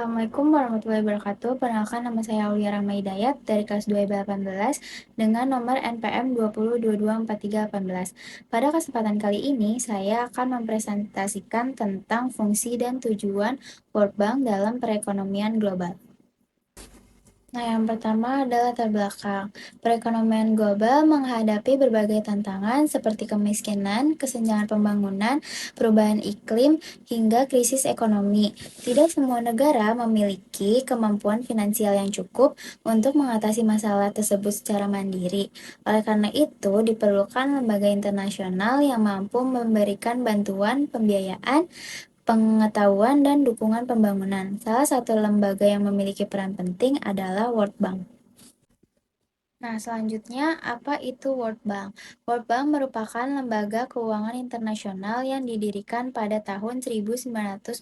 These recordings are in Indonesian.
Assalamualaikum warahmatullahi wabarakatuh. Perkenalkan nama saya Aulia Rahma Hidayat dari kelas 2 IPA 18 dengan nomor NPM 20224318. Pada kesempatan kali ini, saya akan mempresentasikan tentang fungsi dan tujuan World Bank dalam perekonomian global. Nah, yang pertama adalah latar belakang. Perekonomian global menghadapi berbagai tantangan seperti kemiskinan, kesenjangan pembangunan, perubahan iklim, hingga krisis ekonomi. Tidak semua negara memiliki kemampuan finansial yang cukup untuk mengatasi masalah tersebut secara mandiri. Oleh karena itu, diperlukan lembaga internasional yang mampu memberikan bantuan pembiayaan, pengetahuan, dan dukungan pembangunan. Salah satu lembaga yang memiliki peran penting adalah World Bank. Nah, selanjutnya, apa itu World Bank? World Bank merupakan lembaga keuangan internasional yang didirikan pada tahun 1944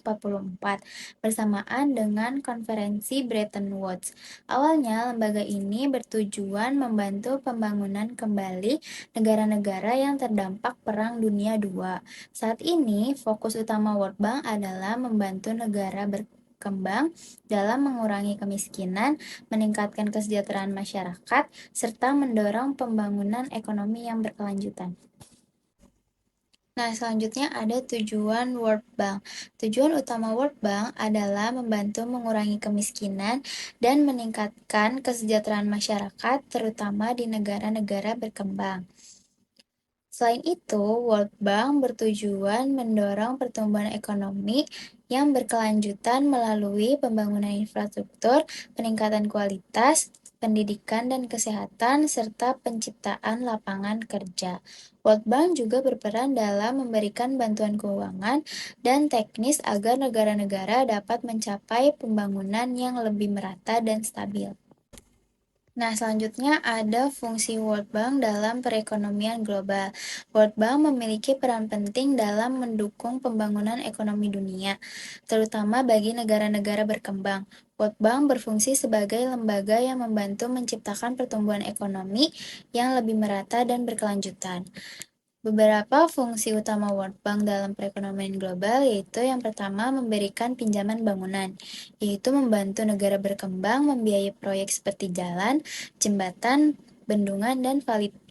bersamaan dengan konferensi Bretton Woods. Awalnya, lembaga ini bertujuan membantu pembangunan kembali negara-negara yang terdampak Perang Dunia II. Saat ini, fokus utama World Bank adalah membantu negara berkembang dalam mengurangi kemiskinan, meningkatkan kesejahteraan masyarakat, serta mendorong pembangunan ekonomi yang berkelanjutan. Nah, selanjutnya ada tujuan World Bank. Tujuan utama World Bank adalah membantu mengurangi kemiskinan dan meningkatkan kesejahteraan masyarakat, terutama di negara-negara berkembang. Selain itu, World Bank bertujuan mendorong pertumbuhan ekonomi yang berkelanjutan melalui pembangunan infrastruktur, peningkatan kualitas, pendidikan dan kesehatan, serta penciptaan lapangan kerja. World Bank juga berperan dalam memberikan bantuan keuangan dan teknis agar negara-negara dapat mencapai pembangunan yang lebih merata dan stabil. Nah, selanjutnya ada fungsi World Bank dalam perekonomian global. World Bank memiliki peran penting dalam mendukung pembangunan ekonomi dunia, terutama bagi negara-negara berkembang. World Bank berfungsi sebagai lembaga yang membantu menciptakan pertumbuhan ekonomi yang lebih merata dan berkelanjutan. Beberapa fungsi utama World Bank dalam perekonomian global yaitu yang pertama memberikan pinjaman bangunan, yaitu membantu negara berkembang membiayai proyek seperti jalan, jembatan, bendungan, dan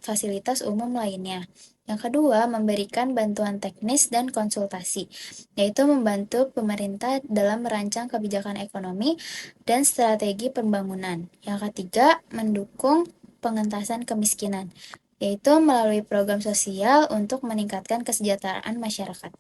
fasilitas umum lainnya. Yang kedua, memberikan bantuan teknis dan konsultasi, yaitu membantu pemerintah dalam merancang kebijakan ekonomi dan strategi pembangunan. Yang ketiga, mendukung pengentasan kemiskinan, yaitu melalui program sosial untuk meningkatkan kesejahteraan masyarakat.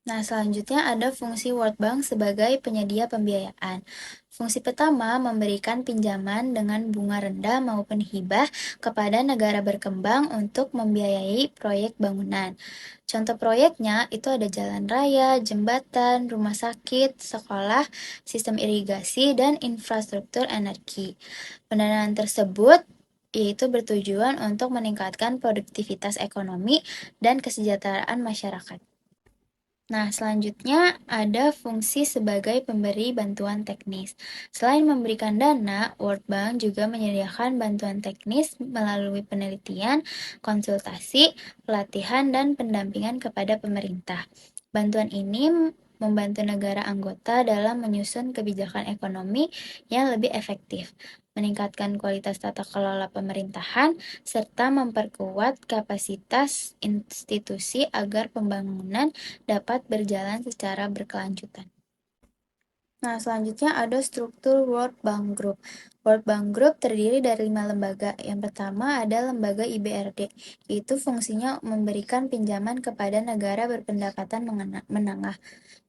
Nah, selanjutnya ada fungsi World Bank sebagai penyedia pembiayaan. Fungsi pertama memberikan pinjaman dengan bunga rendah maupun hibah kepada negara berkembang untuk membiayai proyek bangunan. Contoh proyeknya itu ada jalan raya, jembatan, rumah sakit, sekolah, sistem irigasi, dan infrastruktur energi. Pendanaan tersebut yaitu bertujuan untuk meningkatkan produktivitas ekonomi dan kesejahteraan masyarakat. Nah, selanjutnya ada fungsi sebagai pemberi bantuan teknis. Selain memberikan dana, World Bank juga menyediakan bantuan teknis melalui penelitian, konsultasi, pelatihan, dan pendampingan kepada pemerintah. Bantuan ini membantu negara anggota dalam menyusun kebijakan ekonomi yang lebih efektif, meningkatkan kualitas tata kelola pemerintahan, serta memperkuat kapasitas institusi agar pembangunan dapat berjalan secara berkelanjutan. Nah, selanjutnya ada struktur World Bank Group. World Bank Group terdiri dari 5 lembaga. Yang pertama ada lembaga IBRD, yaitu fungsinya memberikan pinjaman kepada negara berpendapatan menengah.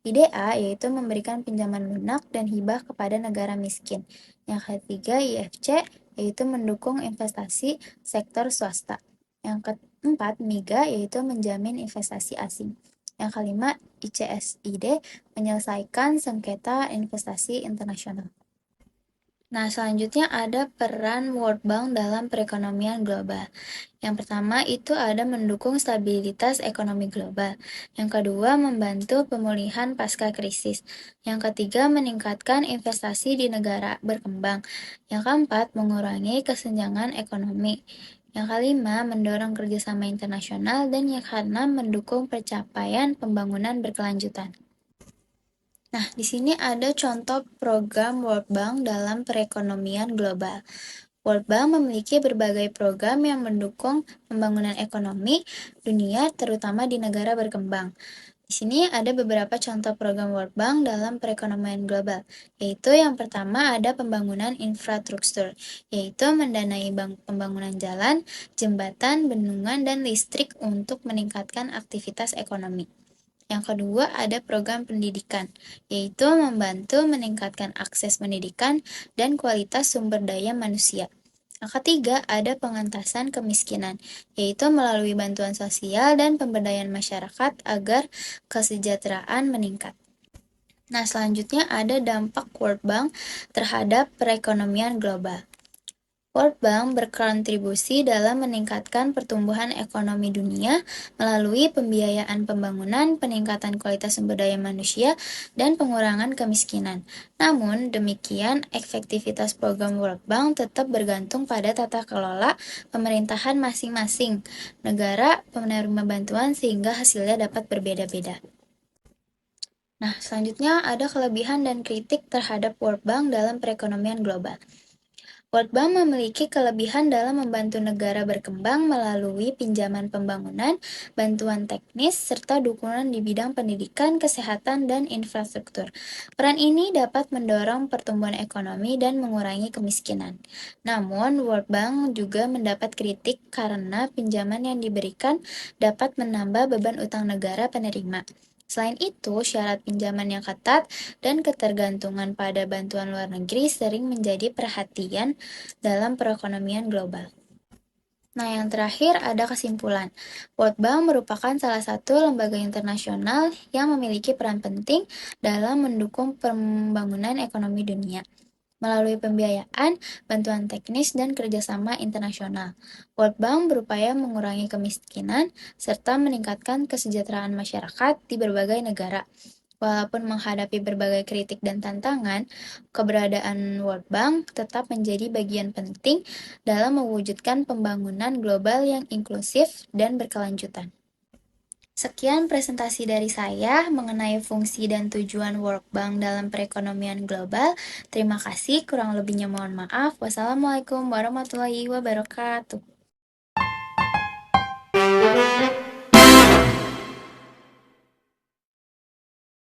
IDA yaitu memberikan pinjaman lunak dan hibah kepada negara miskin. Yang ketiga IFC yaitu mendukung investasi sektor swasta. Yang keempat MIGA yaitu menjamin investasi asing. Yang kelima ICSID menyelesaikan sengketa investasi internasional. Nah, selanjutnya ada peran World Bank dalam perekonomian global. Yang pertama itu ada mendukung stabilitas ekonomi global. Yang kedua, membantu pemulihan pasca krisis. Yang ketiga, meningkatkan investasi di negara berkembang. Yang keempat, mengurangi kesenjangan ekonomi. Yang kelima, mendorong kerjasama internasional. Dan yang keenam, mendukung pencapaian pembangunan berkelanjutan. Nah, di sini ada contoh program World Bank dalam perekonomian global. World Bank memiliki berbagai program yang mendukung pembangunan ekonomi dunia, terutama di negara berkembang. Di sini ada beberapa contoh program World Bank dalam perekonomian global, yaitu yang pertama ada pembangunan infrastruktur, yaitu mendanai pembangunan jalan, jembatan, bendungan, dan listrik untuk meningkatkan aktivitas ekonomi. Yang kedua ada program pendidikan, yaitu membantu meningkatkan akses pendidikan dan kualitas sumber daya manusia. Yang ketiga ada pengentasan kemiskinan, yaitu melalui bantuan sosial dan pemberdayaan masyarakat agar kesejahteraan meningkat. Nah, selanjutnya ada dampak World Bank terhadap perekonomian global. World Bank berkontribusi dalam meningkatkan pertumbuhan ekonomi dunia melalui pembiayaan pembangunan, peningkatan kualitas sumber daya manusia, dan pengurangan kemiskinan. Namun, demikian, efektivitas program World Bank tetap bergantung pada tata kelola pemerintahan masing-masing negara penerima bantuan sehingga hasilnya dapat berbeda-beda. Nah, selanjutnya ada kelebihan dan kritik terhadap World Bank dalam perekonomian global. World Bank memiliki kelebihan dalam membantu negara berkembang melalui pinjaman pembangunan, bantuan teknis, serta dukungan di bidang pendidikan, kesehatan, dan infrastruktur. Peran ini dapat mendorong pertumbuhan ekonomi dan mengurangi kemiskinan. Namun, World Bank juga mendapat kritik karena pinjaman yang diberikan dapat menambah beban utang negara penerima. Selain itu, syarat pinjaman yang ketat dan ketergantungan pada bantuan luar negeri sering menjadi perhatian dalam perekonomian global. Nah, yang terakhir ada kesimpulan. World Bank merupakan salah satu lembaga internasional yang memiliki peran penting dalam mendukung pembangunan ekonomi dunia. Melalui pembiayaan, bantuan teknis, dan kerjasama internasional, World Bank berupaya mengurangi kemiskinan serta meningkatkan kesejahteraan masyarakat di berbagai negara. Walaupun menghadapi berbagai kritik dan tantangan, keberadaan World Bank tetap menjadi bagian penting dalam mewujudkan pembangunan global yang inklusif dan berkelanjutan. Sekian presentasi dari saya mengenai fungsi dan tujuan World Bank dalam perekonomian global. Terima kasih, kurang lebihnya mohon maaf. Wassalamualaikum warahmatullahi wabarakatuh.